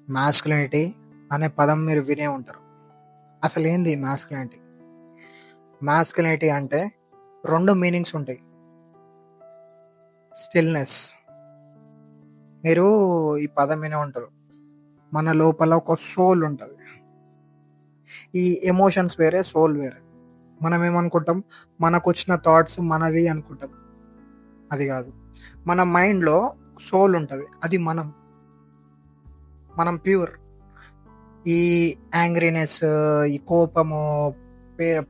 Masculinity అనే పదం మీరు వినే ఉంటారు. అసలేంది మాస్కులినిటీ? మాస్కులినిటీ అంటే 2 మీనింగ్స్ ఉంటాయి. స్టిల్‌నెస్. మీరు ఈ పదం వినే ఉంటారు. మన లోపల ఒక సోల్ ఉంటది. ఈ ఎమోషన్స్ వేరే, సోల్ వేరే. మనం ఏమనుకుంటాం, మనకొచ్చిన థాట్స్ మనవి అనుకుంటాం. అది కాదు. మన మైండ్‌లో సోల్ ఉంటది. అది మనం. మనం ప్యూర్. ఈ యాంగ్రీనెస్, ఈ కోపము,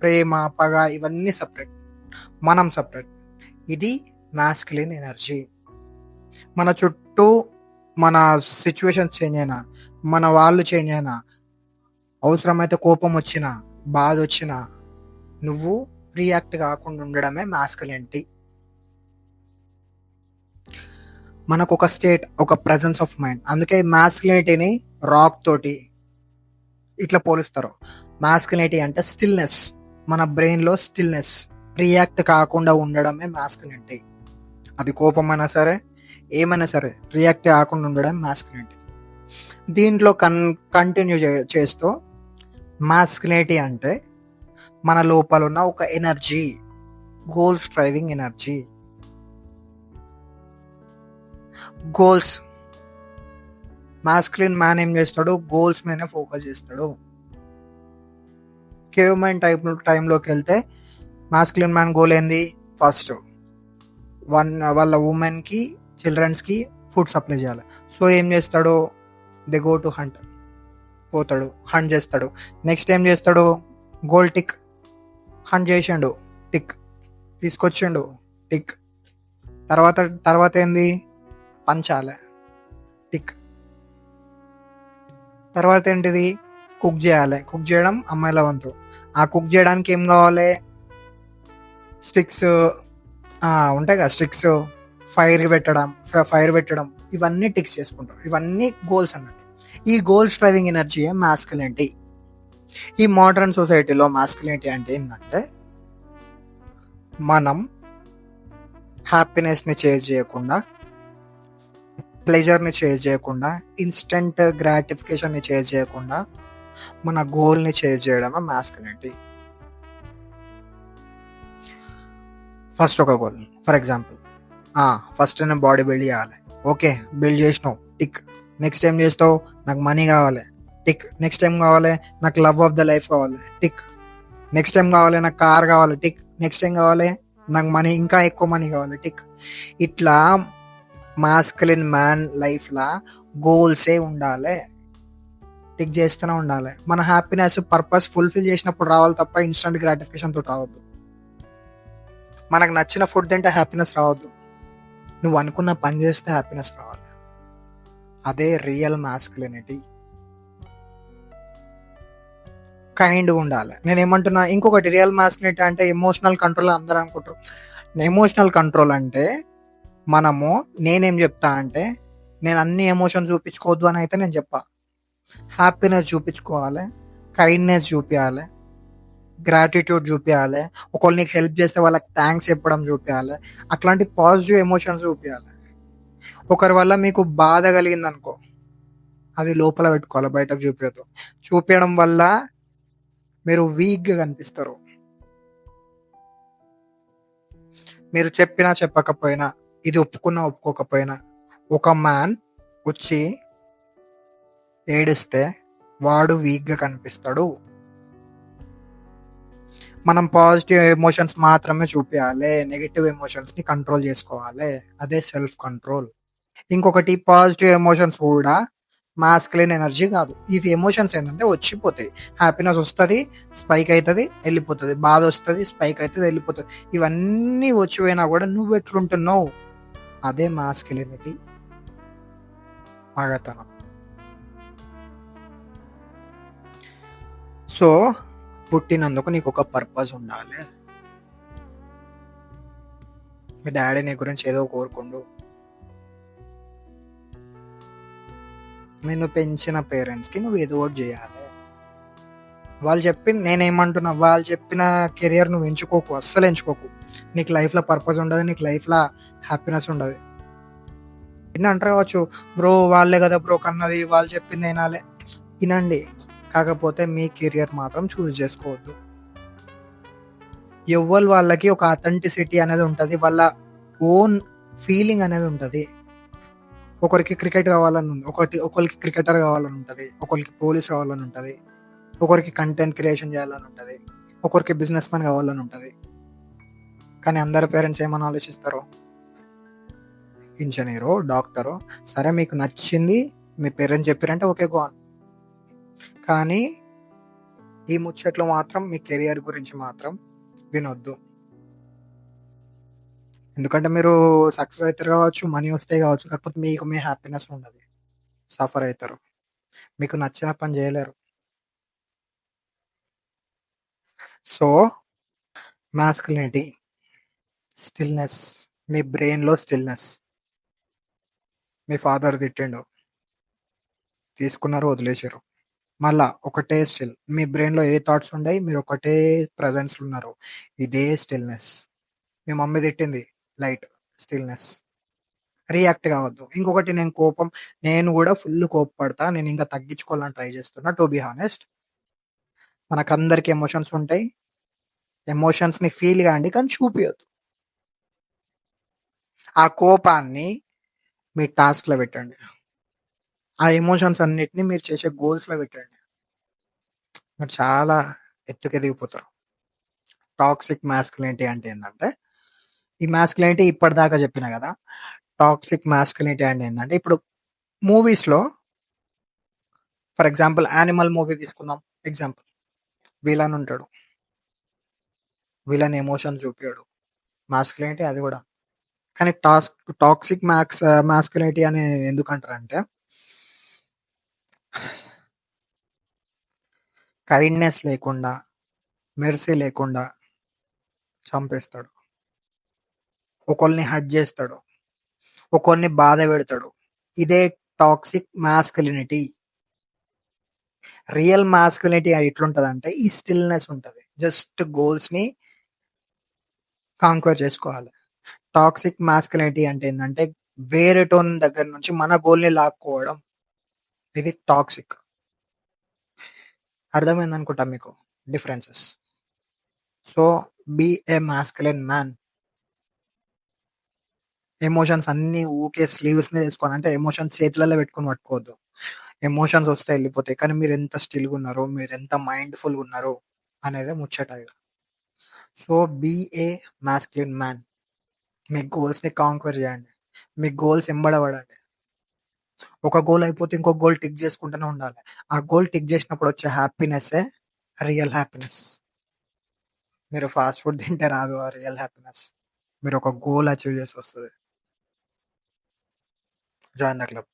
ప్రేమ, పగ ఇవన్నీ సెపరేట్. మనం సెపరేట్. ఇది మాస్కులిన్ ఎనర్జీ. మన చుట్టూ మన సిచ్యువేషన్స్ చేంజ్ అయినా, మన వాళ్ళు చేంజ్ అయినా, అవసరమైతే కోపం వచ్చినా, బాధ వచ్చినా, నువ్వు రియాక్ట్ కాకుండా ఉండడమే మాస్కులినిటీ. మనకు ఒక స్టేట్, ఒక ప్రెజెన్స్ ఆఫ్ మైండ్. అందుకే మాస్కులినిటీని రాక్ తోటి ఇట్లా పోలుస్తారు. మాస్కులినిటీ అంటే స్టిల్నెస్. మన బ్రెయిన్లో స్టిల్నెస్, రియాక్ట్ కాకుండా ఉండడమే మాస్కులినిటీ. అది కోపమైనా సరే, ఏమైనా సరే రియాక్ట్ కాకుండా ఉండడం మాస్కులినిటీ. దీంట్లో కంటిన్యూ చేస్తూ మాస్కులినిటీ అంటే మన లోపల ఉన్న ఒక energy, goals driving energy. Goals. Masculine man ఏం చేస్తాడు? గోల్స్ మీదనే ఫోకస్ చేస్తాడు. కేవ్ మైన్ టైంలోకి వెళ్తే మాస్కులిన్ మ్యాన్ గోల్ ఏంది? ఫస్ట్ వాళ్ళ ఉమెన్కి, చిల్డ్రన్స్కి ఫుడ్ సప్లై చేయాలి. సో ఏం చేస్తాడు? They go to hunt. పోతాడు, హంట్ చేస్తాడు. నెక్స్ట్ ఏం చేస్తాడు? Goal tick. హంట్ చేసిండు, టిక్. తీసుకొచ్చిండు, టిక్. తర్వాత ఏంది? పంచాలి, టిక్. తర్వాత ఏంటిది? కుక్ చేయాలి. కుక్ చేయడం అమ్మాయిల వంతు. ఆ కుక్ చేయడానికి ఏం కావాలి? స్టిక్స్ ఉంటాయి కదా, స్టిక్స్. ఫైర్ పెట్టడం, ఇవన్నీ టిక్స్ చేసుకుంటారు. ఇవన్నీ గోల్స్ అన్నట్టు. ఈ గోల్స్ డ్రైవింగ్ ఎనర్జీ మాస్కులినిటీ. ఈ మోడర్న్ సొసైటీలో మాస్కులినిటీ అంటే ఏంటంటే, మనం హ్యాపీనెస్ని చేజ్ చేయకుండా, ప్లెజర్ని చేజ్ చేయకుండా, ఇన్స్టెంట్ గ్రాటిఫికేషన్ని చేజ్ చేయకుండా, మన గోల్ని చేజ్ చేయడమే మాస్కులినిటీ. ఫస్ట్ ఒక గోల్. ఫర్ ఎగ్జాంపుల్, ఫస్ట్ నేను బాడీ బిల్డ్ చేయాలి. ఓకే, బిల్డ్ చేసినావు, టిక్. నెక్స్ట్ ఏం చేస్తావు? నాకు మనీ కావాలి, టిక్. నెక్స్ట్ ఏం కావాలి? నాకు లవ్ ఆఫ్ ద లైఫ్ కావాలి, టిక్. నెక్స్ట్ ఏం కావాలి? నాకు కార్ కావాలి, టిక్. నెక్స్ట్ ఏం కావాలి? నాకు మనీ, ఇంకా ఎక్కువ మనీ కావాలి, టిక్. ఇట్లా మాస్కులిన్ మ్యాన్ లైఫ్లో గోల్సే ఉండాలి, టిక్ చేస్తూనే ఉండాలి. మన హ్యాపీనెస్, పర్పస్ ఫుల్ఫిల్ చేసినప్పుడు రావాలి తప్ప ఇన్స్టెంట్ గ్రాటిఫికేషన్ తోటి రావద్దు. మనకు నచ్చిన ఫుడ్ తింటే హ్యాపీనెస్ రావద్దు. నువ్వు అనుకున్న పని చేస్తే హ్యాపీనెస్ రావాలి. అదే రియల్ మాస్కులినిటీ. కైండ్గా ఉండాలి. నేనేమంటున్నా, ఇంకొకటి రియల్ మాస్కులినిటీ అంటే ఎమోషనల్ కంట్రోల్. అందరూ అనుకుంటారు ఎమోషనల్ కంట్రోల్ అంటే నేనేం చెప్తా అంటే, నేను అన్ని ఎమోషన్స్ చూపించుకోవద్దు అని అయితే నేను చెప్పా. హ్యాపీనెస్ చూపించుకోవాలి, కైండ్నెస్ చూపించాలి, గ్రాటిట్యూడ్ చూపించాలి, ఒకళ్ళు నీకు హెల్ప్ చేస్తే వాళ్ళకి థ్యాంక్స్ చెప్పడం చూపించాలి. అట్లాంటి పాజిటివ్ ఎమోషన్స్ చూపించాలి. ఒకరి వల్ల మీకు బాధ కలిగింది అనుకో, అది లోపల పెట్టుకోవాలి, బయటకు చూపించదు. చూపించడం వల్ల మీరు వీక్గా కనిపిస్తారు. మీరు చెప్పినా చెప్పకపోయినా, ఇది ఒప్పుకున్నా ఒప్పుకోకపోయినా, ఒక మ్యాన్ వచ్చి ఏడిస్తే వాడు వీక్గా కనిపిస్తాడు. మనం పాజిటివ్ ఎమోషన్స్ మాత్రమే చూపించాలి, నెగిటివ్ ఎమోషన్స్ని కంట్రోల్ చేసుకోవాలి. అదే సెల్ఫ్ కంట్రోల్. ఇంకొకటి, పాజిటివ్ ఎమోషన్స్ కూడా మాస్కులిన్ ఎనర్జీ కాదు. ఇవి ఎమోషన్స్ ఏంటంటే వచ్చిపోతాయి. హ్యాపీనెస్ వస్తుంది, స్పైక్ అవుతుంది, వెళ్ళిపోతుంది. బాధ వస్తుంది, స్పైక్ అవుతుంది, వెళ్ళిపోతుంది. ఇవన్నీ వచ్చిపోయినా కూడా నువ్వు ఎట్లుంటున్నావు, అదే మాస్కులినిటీ, మగతనం. సో పుట్టినందుకు నీకు ఒక పర్పస్ ఉండాలి. మీ డాడీ నీ గురించి ఏదో కోరుకుండు. నిన్ను పెంచిన పేరెంట్స్కి నువ్వు ఏదో ఒకటి చేయాలి. వాళ్ళు చెప్పింది, నేనేమంటున్నా, వాళ్ళు చెప్పిన కెరియర్ నువ్వు ఎంచుకోకు, అస్సలు ఎంచుకోకు. నీకు లైఫ్లో పర్పస్ ఉండదు, నీకు లైఫ్లో హ్యాపీనెస్ ఉండదు. అంటారు కావచ్చు, బ్రో వాళ్ళే కదా బ్రో కన్నది, వాళ్ళు చెప్పింది వినాలే. వినండి, కాకపోతే మీ కెరియర్ మాత్రం చూస్ చేసుకోవద్దు. ఎవ్వరు వాళ్ళకి ఒక అథెంటిసిటీ అనేది ఉంటుంది, వాళ్ళ ఓన్ ఫీలింగ్ అనేది ఉంటుంది. ఒకరికి క్రికెట్ కావాలని ఉంది, ఒకరికి క్రికెటర్ కావాలని ఉంటుంది, ఒకరికి పోలీస్ కావాలని ఉంటుంది, ఒకరికి కంటెంట్ క్రియేషన్ చేయాలని ఉంటుంది, ఒకరికి బిజినెస్ మ్యాన్ కావాలని ఉంటుంది. కానీ అందరి పేరెంట్స్ ఏమని ఆలోచిస్తారు? ఇంజనీరో, డాక్టరో. సరే మీకు నచ్చింది మీ పేరెంట్స్ చెప్పారంటే ఓకే గోన్. కానీ ఈ ముచ్చట్లు మాత్రం మీ కెరియర్ గురించి మాత్రం వినొద్దు. ఎందుకంటే మీరు సక్సెస్ అవుతారు కావచ్చు, మనీ వస్తాయి కావచ్చు, కాకపోతే మీకు మీ హ్యాపీనెస్ ఉండదు, సఫర్ అవుతారు, మీకు నచ్చిన పని చేయలేరు. సో మాస్కులినిటీ, స్టిల్నెస్, మీ బ్రెయిన్లో స్టిల్నెస్. మీ ఫాదర్ తిట్టిండు, తీసుకున్నారు, వదిలేసారు, మళ్ళా ఒకటే స్టిల్. మీ బ్రెయిన్లో ఏ థాట్స్ ఉన్నాయి, మీరు ఒకటే ప్రజెన్స్లో ఉన్నారు, ఇదే స్టిల్నెస్. మీ మమ్మీ తిట్టింది, లైట్, స్టిల్నెస్. రియాక్ట్ కావద్దు. ఇంకొకటి, నేను కూడా ఫుల్ కోప్పడతా, నేను ఇంకా తగ్గించుకోవాలని ట్రై చేస్తున్నా. టు బి హానెస్ట్, మనకందరికి ఎమోషన్స్ ఉంటాయి, ఎమోషన్స్ని ఫీల్ కాండి, కానీ చూపియొద్దు. ఆ కోపాన్ని మీ టాస్క్లో పెట్టండి, ఆ ఎమోషన్స్ అన్నిటిని మీరు చేసే గోల్స్లో పెట్టండి. మీరు చాలా ఎత్తుకెదిగిపోతారు. టాక్సిక్ మాస్కులినిటీ అంటే ఏంటంటే, ఈ మాస్కులినిటీ ఇప్పటిదాకా చెప్పిన కదా. టాక్సిక్ మాస్కులినిటీ అంటే ఏంటంటే, ఇప్పుడు మూవీస్లో ఫర్ ఎగ్జాంపుల్ యానిమల్ మూవీ తీసుకుందాం. ఎగ్జాంపుల్, విలన్ ఉంటాడు, విలన్ ఎమోషన్ చూపించాడు, మాస్కులినిటీ అది కూడా. కానీ టాక్సిక్ మాస్కులినిటీ అని ఎందుకంటారంటే, కైండ్నెస్ లేకుండా, మెర్సీ లేకుండా చంపేస్తాడు, ఒకరిని హర్ట్ చేస్తాడు, ఒకరిని బాధ పెడతాడు. ఇదే టాక్సిక్ మాస్కులినిటీ. రియల్ మాస్కులినిటీ ఎట్లుంటది అంటే, ఈ స్టిల్నెస్ ఉంటుంది, జస్ట్ గోల్స్ని కాంక్వర్ చేసుకోవాలి. టాక్సిక్ మాస్కులినిటీ అంటే ఏంటంటే, వేరే టోన్ దగ్గర నుంచి మన గోల్ని లాక్కోవడం, ఇది టాక్సిక్. అర్థమైంది అనుకుంటా మీకు differences. So be a masculine man. Emotions అన్ని ఊకే స్లీవ్స్ మీద వేసుకోవాలి అంటే, ఎమోషన్స్ చేతులలో పెట్టుకొని పట్టుకోవద్దు. ఎమోషన్స్ వస్తే వెళ్ళిపోతాయి, కానీ మీరు ఎంత స్టిల్గా ఉన్నారో, మీరు ఎంత మైండ్ఫుల్గా ఉన్నారో అనేది ముచ్చట. So be a masculine man. మీ గోల్స్ని కాంక్వర్ చేయండి, మీ గోల్స్ ఎంబడబడండి. ఒక గోల్ అయిపోతే ఇంకొక గోల్ టిక్ చేసుకుంటూనే ఉండాలి. ఆ గోల్ టిక్ చేసినప్పుడు వచ్చే హ్యాపీనెస్సే రియల్ హ్యాపీనెస్. మీరు ఫాస్ట్ ఫుడ్ తింటే రాదు ఆ రియల్ హ్యాపీనెస్. మీరు ఒక గోల్ అచీవ్ చేసి వస్తుంది. Join the club.